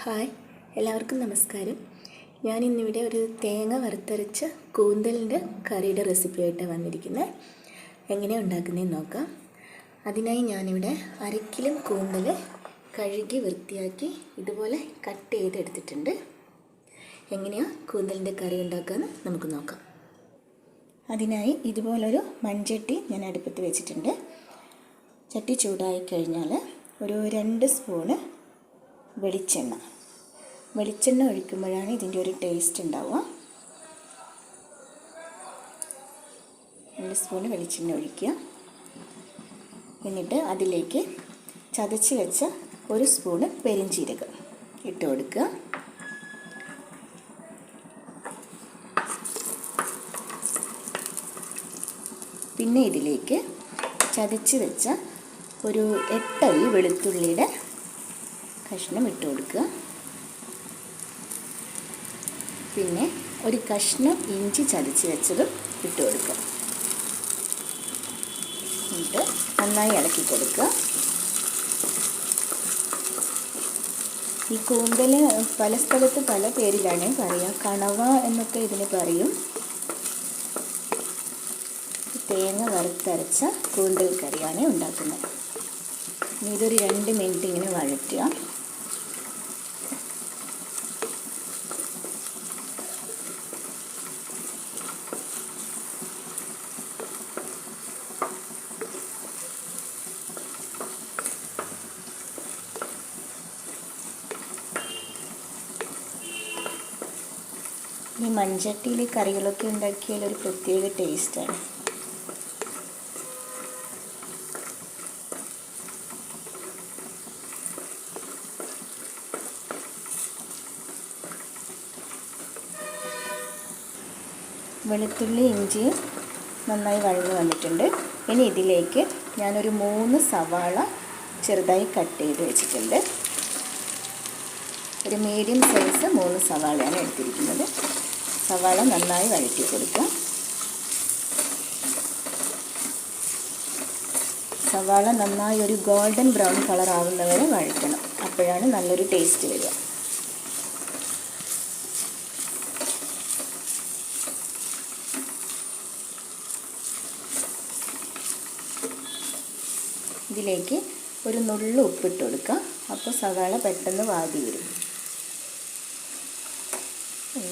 Hi, എല്ലാവർക്കും നമസ്കാരം. ഞാനിന്നിവിടെ ഒരു തേങ്ങ വറുത്തരച്ച കൂന്തലിൻ്റെ കറിയുടെ റെസിപ്പിയായിട്ടാണ് വന്നിരിക്കുന്നത്. എങ്ങനെയാണ് ഉണ്ടാക്കുന്നതെന്ന് നോക്കാം. അതിനായി ഞാനിവിടെ 1/2 കിലോ കൂന്തൽ കഴുകി വൃത്തിയാക്കി ഇതുപോലെ കട്ട് ചെയ്തെടുത്തിട്ടുണ്ട്. എങ്ങനെയാണ് കൂന്തലിൻ്റെ കറി ഉണ്ടാക്കാമെന്ന് നമുക്ക് നോക്കാം. അതിനായി ഇതുപോലൊരു മൺചട്ടി ഞാൻ അടുപ്പത്ത് വെച്ചിട്ടുണ്ട്. ചട്ടി ചൂടായി കഴിഞ്ഞാൽ ഒരു 2 സ്പൂണ് വെളിച്ചെണ്ണ ഒഴിക്കുമ്പോഴാണ് ഇതിൻ്റെ ഒരു ടേസ്റ്റ് ഉണ്ടാവുക. 2 സ്പൂണ് വെളിച്ചെണ്ണ ഒഴിക്കുക. എന്നിട്ട് അതിലേക്ക് ചതച്ച് വെച്ച 1 സ്പൂണ് പെരുംജീരകം ഇട്ട് കൊടുക്കുക. പിന്നെ ഇതിലേക്ക് ചതച്ച് വെച്ച ഒരു 8 അല്ലി വെളുത്തുള്ളിയുടെ കഷ്ണം ഇട്ട് കൊടുക്കുക. പിന്നെ ഒരു കഷ്ണം ഇഞ്ചി ചതച്ച് വെച്ചതും ഇട്ട് കൊടുക്കുക. എന്നിട്ട് നന്നായി ഇളക്കി കൊടുക്കുക. ഈ കൂന്തൽ പല സ്ഥലത്ത് പല പേരിലാണ് പറയുക. കണവ എന്നൊക്കെ ഇതിന് പറയും. തേങ്ങ വറുത്തരച്ച കൂന്തൽ കറിയാണ് ഉണ്ടാക്കുന്നത്. ഇതൊരു 2 മിനിറ്റ് ഇങ്ങനെ വഴറ്റുക. ഈ മൺചട്ടിയിൽ കറികളൊക്കെ ഉണ്ടാക്കിയാൽ ഒരു പ്രത്യേക ടേസ്റ്റാണ്. വെളുത്തുള്ളി ഇഞ്ചിയും നന്നായി വഴന്ന് വന്നിട്ടുണ്ട്. ഇനി ഇതിലേക്ക് ഞാനൊരു 3 സവാള ചെറുതായി കട്ട് ചെയ്ത് വെച്ചിട്ടുണ്ട്. ഒരു മീഡിയം സൈസ് 3 സവാളയാണ് എടുത്തിരിക്കുന്നത്. സവാള നന്നായി വഴറ്റി കൊടുക്കുക. സവാള നന്നായി ഒരു ഗോൾഡൻ ബ്രൗൺ കളർ ആവുന്നവരെ വഴറ്റണം. അപ്പോഴാണ് നല്ലൊരു ടേസ്റ്റ് വരിക. ഇതിലേക്ക് ഒരു നുള്ളു ഉപ്പിട്ട് കൊടുക്കുക. അപ്പോൾ സവാള പെട്ടെന്ന് വാടി വരും.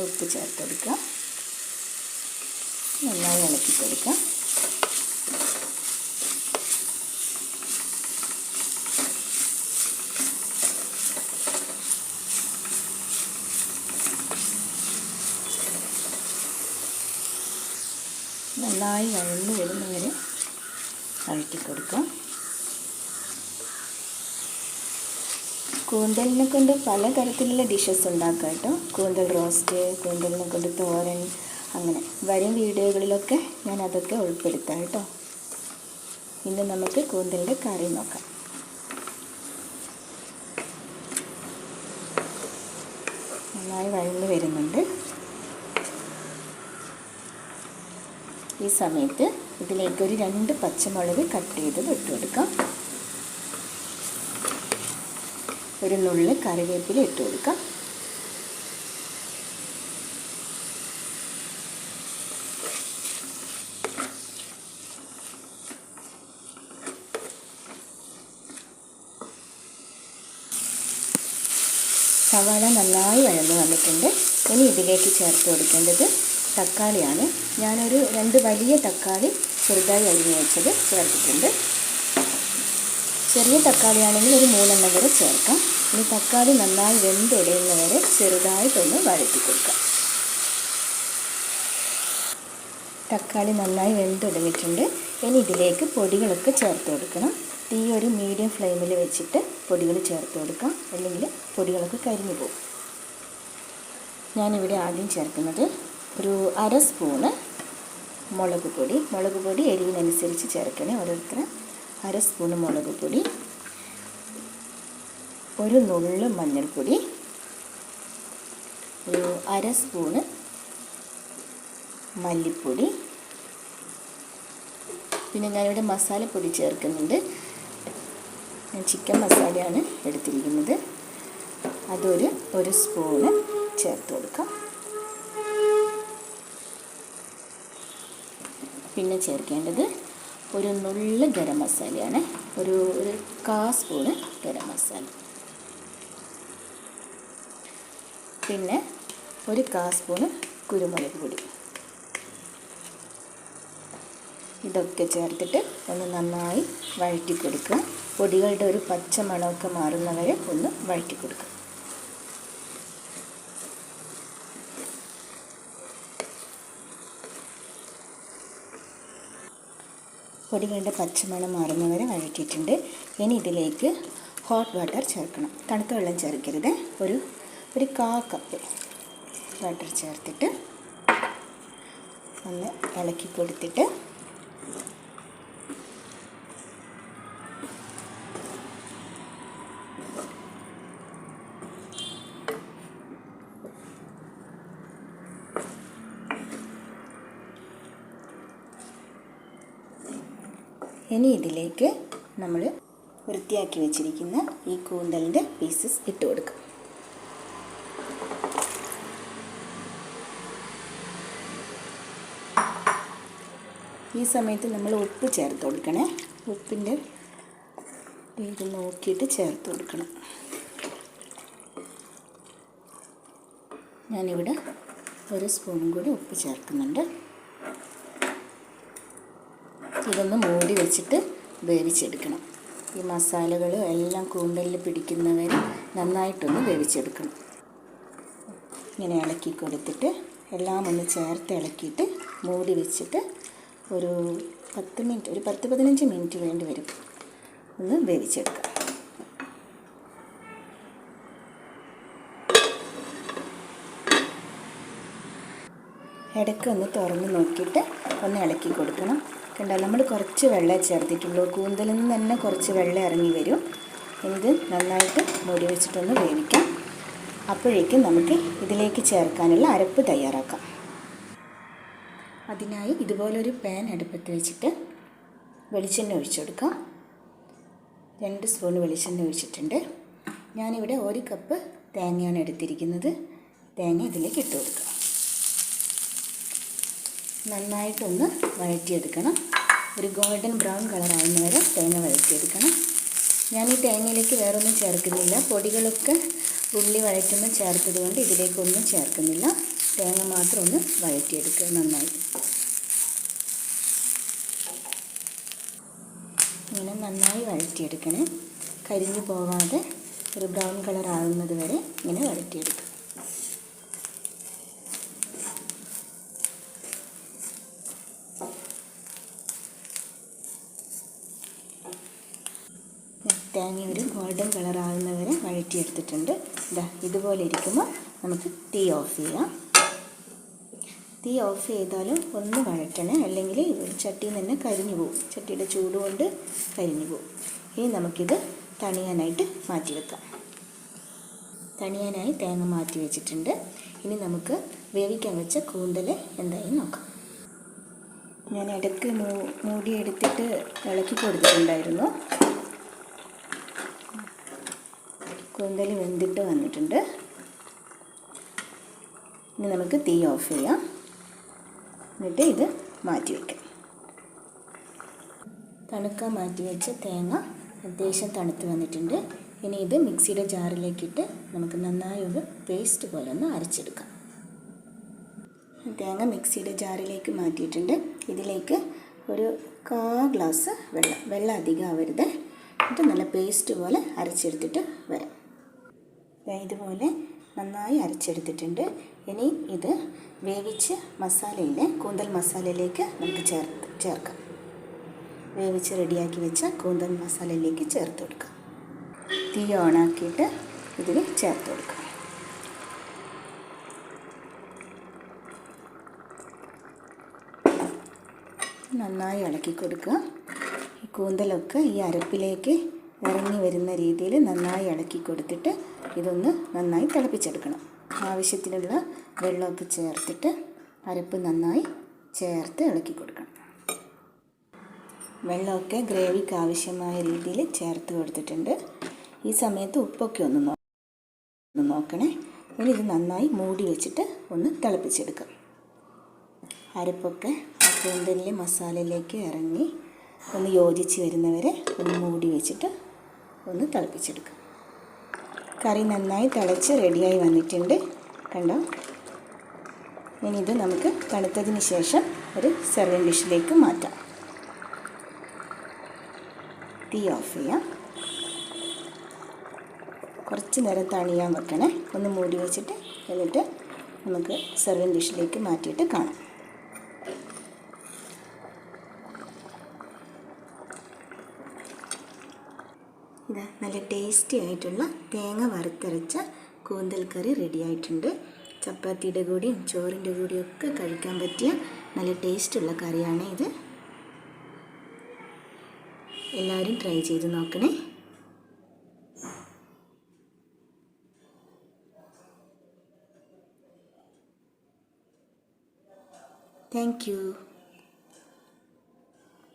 ഉപ്പ് ചേർത്ത് കൊടുക്കുക. നന്നായി ഇളക്കി കൊടുക്കുക. നന്നായി വഴന്ന് വരുന്നവരെ വഴറ്റി കൊടുക്കുക. കൂന്തലിനെ കൊണ്ട് പലതരത്തിലുള്ള ഡിഷസ് ഉണ്ടാക്കാം കേട്ടോ. കൂന്തൽ റോസ്റ്റ്, കൂന്തലിനെ കൊണ്ട് തോരൻ, അങ്ങനെ വരും വീഡിയോകളിലൊക്കെ ഞാൻ അതൊക്കെ ഉൾപ്പെടുത്താം കേട്ടോ. ഇന്ന് നമുക്ക് കൂന്തലിൻ്റെ കറി നോക്കാം. നന്നായി വഴന്ന് വരുന്നുണ്ട്. ഈ സമയത്ത് ഇതിലേക്കൊരു 2 പച്ചമുളക് കട്ട് ചെയ്തത് ഇട്ട് കൊടുക്കാം. ഒരു നുള്ള് കറിവേപ്പില ഇട്ട് കൊടുക്കാം. സവാള നന്നായി വഴന്ന് വന്നിട്ടുണ്ട്. ഇനി ഇതിലേക്ക് ചേർത്ത് കൊടുക്കേണ്ടത് തക്കാളിയാണ്. ഞാനൊരു 2 വലിയ തക്കാളി ചെറുതായി അരിഞ്ഞ് വെച്ചത് ചേർത്തിട്ടുണ്ട്. ചെറിയ തക്കാളിയാണെങ്കിൽ ഒരു 3 എണ്ണം വരെ ചേർക്കാം. ഇനി തക്കാളി നന്നായി വെന്തുടയുന്നവരെ ചെറുതായിട്ടൊന്ന് വഴറ്റി കൊടുക്കാം. തക്കാളി നന്നായി വെന്തുടങ്ങിയിട്ടുണ്ട്. ഇനി ഇതിലേക്ക് പൊടികളൊക്കെ ചേർത്ത് കൊടുക്കണം. തീ ഒരു മീഡിയം ഫ്ലെയിമിൽ വെച്ചിട്ട് പൊടികൾ ചേർത്ത് കൊടുക്കാം, അല്ലെങ്കിൽ പൊടികളൊക്കെ കരിഞ്ഞു പോകും. ഞാനിവിടെ ആദ്യം ചേർക്കുന്നത് ഒരു 1/2 സ്പൂണ് മുളക് പൊടി എരിവിനനുസരിച്ച് ചേർക്കണേ ഓരോരുത്തരും. 1/2 സ്പൂണ് മുളക് പൊടി, ഒരു നുള്ള് മഞ്ഞൾപ്പൊടി, ഒരു 1/2 സ്പൂണ് മല്ലിപ്പൊടി. പിന്നെ ഞാനിവിടെ മസാലപ്പൊടി ചേർക്കുന്നുണ്ട്. ഞാൻ ചിക്കൻ മസാലയാണ് എടുത്തിരിക്കുന്നത്. ഒരു സ്പൂണ് ചേർത്ത് കൊടുക്കാം. പിന്നെ ചേർക്കേണ്ടത് ഒരു നുള്ള് ഗരം മസാലയാണ്. ഒരു 1/4 സ്പൂണ് ഗരം മസാല. പിന്നെ ഒരു 1/4 സ്പൂണ് കുരുമുളക് പൊടി. ഇതൊക്കെ ചേർത്തിട്ട് ഒന്ന് നന്നായി വഴറ്റി കൊടുക്കുക. പൊടികളുടെ ഒരു പച്ച മണമൊക്കെ മാറുന്നവരെ ഒന്ന് വഴറ്റി കൊടുക്കുക. പൊടികളുടെ പച്ചമണം മാറുന്നവരെ വഴറ്റിയിട്ടുണ്ട്. ഇനി ഇതിലേക്ക് ഹോട്ട് വാട്ടർ ചേർക്കണം. തണുത്ത വെള്ളം ചേർക്കരുത്. ഒരു 1/4 കപ്പ് വാട്ടർ ചേർത്തിട്ട് ഒന്ന് ഇളക്കി കൊടുത്തിട്ട് ഇനി ഇതിലേക്ക് നമ്മൾ വൃത്തിയാക്കി വെച്ചിരിക്കുന്ന ഈ കൂന്തലിൻ്റെ പീസസ് ഇട്ട് കൊടുക്കാം. ഈ സമയത്ത് നമ്മൾ ഉപ്പ് ചേർത്ത് കൊടുക്കണേ. ഉപ്പിൻ്റെ ഇത് നോക്കിയിട്ട് ചേർത്ത് കൊടുക്കണം. ഞാനിവിടെ 1 സ്പൂണും കൂടി ഉപ്പ് ചേർക്കുന്നുണ്ട്. ഇതൊന്ന് മൂടി വെച്ചിട്ട് വേവിച്ചെടുക്കണം. ഈ മസാലകൾ എല്ലാം കൂന്തലിൽ പിടിക്കുന്നവരെ നന്നായിട്ടൊന്ന് വേവിച്ചെടുക്കണം. ഇങ്ങനെ ഇളക്കി കൊടുത്തിട്ട് എല്ലാം ഒന്ന് ചേർത്ത് ഇളക്കിയിട്ട് മൂടി വെച്ചിട്ട് ഒരു 10-15 മിനിറ്റ് വേണ്ടി വരും ഒന്ന് വേവിച്ചെടുക്കാം. ഇടയ്ക്ക് ഒന്ന് തുറന്ന് നോക്കിയിട്ട് ഒന്ന് ഇളക്കി കൊടുക്കണം. കണ്ടാൽ നമ്മൾ കുറച്ച് വെള്ളം ചേർത്തിട്ടുള്ളൂ. കൂന്തലിൽ നിന്ന് തന്നെ കുറച്ച് വെള്ളം ഇറങ്ങി വരും. ഇത് നന്നായിട്ട് മൂടി വെച്ചിട്ടൊന്ന് വേവിക്കാം. അപ്പോഴേക്കും നമുക്ക് ഇതിലേക്ക് ചേർക്കാനുള്ള അരപ്പ് തയ്യാറാക്കാം. അതിനായി ഇതുപോലൊരു പാൻ അടുപ്പത്ത് വെച്ചിട്ട് വെളിച്ചെണ്ണ ഒഴിച്ചു കൊടുക്കാം. 2 സ്പൂൺ വെളിച്ചെണ്ണ ഒഴിച്ചിട്ടുണ്ട്. ഞാനിവിടെ 1 കപ്പ് തേങ്ങയാണ് എടുത്തിരിക്കുന്നത്. തേങ്ങ ഇതിലേക്ക് ഇട്ട് കൊടുക്കാം. നന്നായിട്ടൊന്ന് വഴറ്റിയെടുക്കണം. ഒരു ഗോൾഡൻ ബ്രൗൺ കളറാവുന്ന വരെ തേങ്ങ വഴറ്റിയെടുക്കണം. ഞാൻ ഈ തേങ്ങയിലേക്ക് വേറൊന്നും ചേർക്കുന്നില്ല. പൊടികളൊക്കെ ഉള്ളി വഴറ്റുമ്പോൾ ചേർത്തത് കൊണ്ട് ഇതിലേക്കൊന്നും ചേർക്കുന്നില്ല. തേങ്ങ മാത്രം ഒന്ന് വഴറ്റിയെടുക്കുക നന്നായി. ഇങ്ങനെ നന്നായി വഴറ്റിയെടുക്കണേ. കരിഞ്ഞു പോവാതെ ഒരു ബ്രൗൺ കളർ ആകുന്നത് വരെ ഇങ്ങനെ വഴറ്റിയെടുക്കുക. തേങ്ങ ഒരു ഗോൾഡൻ കളർ ആകുന്നവരെ വഴറ്റിയെടുത്തിട്ടുണ്ട്. ഇതുപോലെ ഇരിക്കുമ്പോൾ നമുക്ക് തീ ഓഫ് ചെയ്യാം. തീ ഓഫ് ചെയ്താലും ഒന്ന് വഴറ്റണേ, അല്ലെങ്കിൽ ചട്ടിയിൽ നിന്ന് തന്നെ കരിഞ്ഞു പോകും. ചട്ടിയുടെ ചൂട് കൊണ്ട് കരിഞ്ഞു പോകും. ഇനി നമുക്കിത് തണിയാനായിട്ട് മാറ്റി വെക്കാം. തണിയാനായി തേങ്ങ മാറ്റി വെച്ചിട്ടുണ്ട്. ഇനി നമുക്ക് വേവിക്കാൻ വെച്ച കൂന്തൽ എന്തായി നോക്കാം. ഞാൻ ഇടയ്ക്ക് മൂടി എടുത്തിട്ട് ഇളക്കി കൊടുത്തിട്ടുണ്ടായിരുന്നു. കൂന്തൽ വെന്തിട്ട് വന്നിട്ടുണ്ട്. ഇനി നമുക്ക് തീ ഓഫ് ചെയ്യാം. എന്നിട്ട് ഇത് മാറ്റി വയ്ക്കാം. തണുക്കാൻ മാറ്റി വെച്ച തേങ്ങ അത്യാവശ്യം തണുത്ത് വന്നിട്ടുണ്ട്. ഇനി ഇത് മിക്സിയുടെ ജാറിലേക്കിട്ട് നമുക്ക് നന്നായി ഒരു പേസ്റ്റ് പോലെ ഒന്ന് അരച്ചെടുക്കാം. തേങ്ങ മിക്സിയുടെ ജാറിലേക്ക് മാറ്റിയിട്ടുണ്ട്. ഇതിലേക്ക് ഒരു 1/4 ഗ്ലാസ് വെള്ളം അധികം ആവരുത്. എന്നിട്ട് നല്ല പേസ്റ്റ് പോലെ അരച്ചെടുത്തിട്ട് വരാം. ഇതുപോലെ നന്നായി അരച്ചെടുത്തിട്ടുണ്ട്. ഇനി ഇത് വേവിച്ച് കൂന്തൽ മസാലയിലേക്ക് നമുക്ക് ചേർക്കാം. വേവിച്ച് റെഡിയാക്കി വെച്ച കൂന്തൽ മസാലയിലേക്ക് ചേർത്ത് കൊടുക്കാം. തീ ഓണാക്കിയിട്ട് ഇതിൽ ചേർത്ത് കൊടുക്കാം. നന്നായി ഇളക്കി കൊടുക്കുക. ഈ കൂന്തലൊക്കെ ഈ അരപ്പിലേക്ക് ഇറങ്ങി വരുന്ന രീതിയിൽ നന്നായി ഇളക്കി കൊടുത്തിട്ട് ഇതൊന്ന് നന്നായി തിളപ്പിച്ചെടുക്കണം. ആവശ്യത്തിനുള്ള വെള്ളമൊക്കെ ചേർത്തിട്ട് അരപ്പ് നന്നായി ചേർത്ത് ഇളക്കി കൊടുക്കണം. വെള്ളമൊക്കെ ഗ്രേവിക്ക് ആവശ്യമായ രീതിയിൽ ചേർത്ത് കൊടുത്തിട്ടുണ്ട്. ഈ സമയത്ത് ഉപ്പൊക്കെ ഒന്ന് ഒന്ന് നോക്കണേ. ഇനി ഇത് നന്നായി മൂടി വെച്ചിട്ട് ഒന്ന് തിളപ്പിച്ചെടുക്കാം. അരപ്പൊക്കെ ആ കൂന്തലിലെ മസാലയിലേക്ക് ഇറങ്ങി ഒന്ന് യോജിച്ച് വരുന്നവരെ ഒന്ന് മൂടി വെച്ചിട്ട് ഒന്ന് തിളപ്പിച്ചെടുക്കാം. കറി നന്നായി തിളച്ച് റെഡിയായി വന്നിട്ടുണ്ട്, കണ്ടോ. ഇനി ഇത് നമുക്ക് തണുത്തതിന് ശേഷം ഒരു സെർവിങ് ഡിഷിലേക്ക് മാറ്റാം. തീ ഓഫ് ചെയ്യാം. കുറച്ച് നേരം തണിയാൻ വെക്കണേ. ഒന്ന് മൂടി വെച്ചിട്ട് എന്നിട്ട് നമുക്ക് സെർവിങ് ഡിഷിലേക്ക് മാറ്റിയിട്ട് കാണാം. ഇതാ നല്ല ടേസ്റ്റി ആയിട്ടുള്ള തേങ്ങ വറുത്തരച്ച കൂന്തൽ കറി റെഡി ആയിട്ടുണ്ട്. ചപ്പാത്തിയുടെ കൂടിയും ചോറിൻ്റെ കൂടിയും ഒക്കെ കഴിക്കാൻ പറ്റിയ നല്ല ടേസ്റ്റുള്ള കറിയാണ് ഇത്. എല്ലാവരും ട്രൈ ചെയ്ത് നോക്കണേ. Thank you.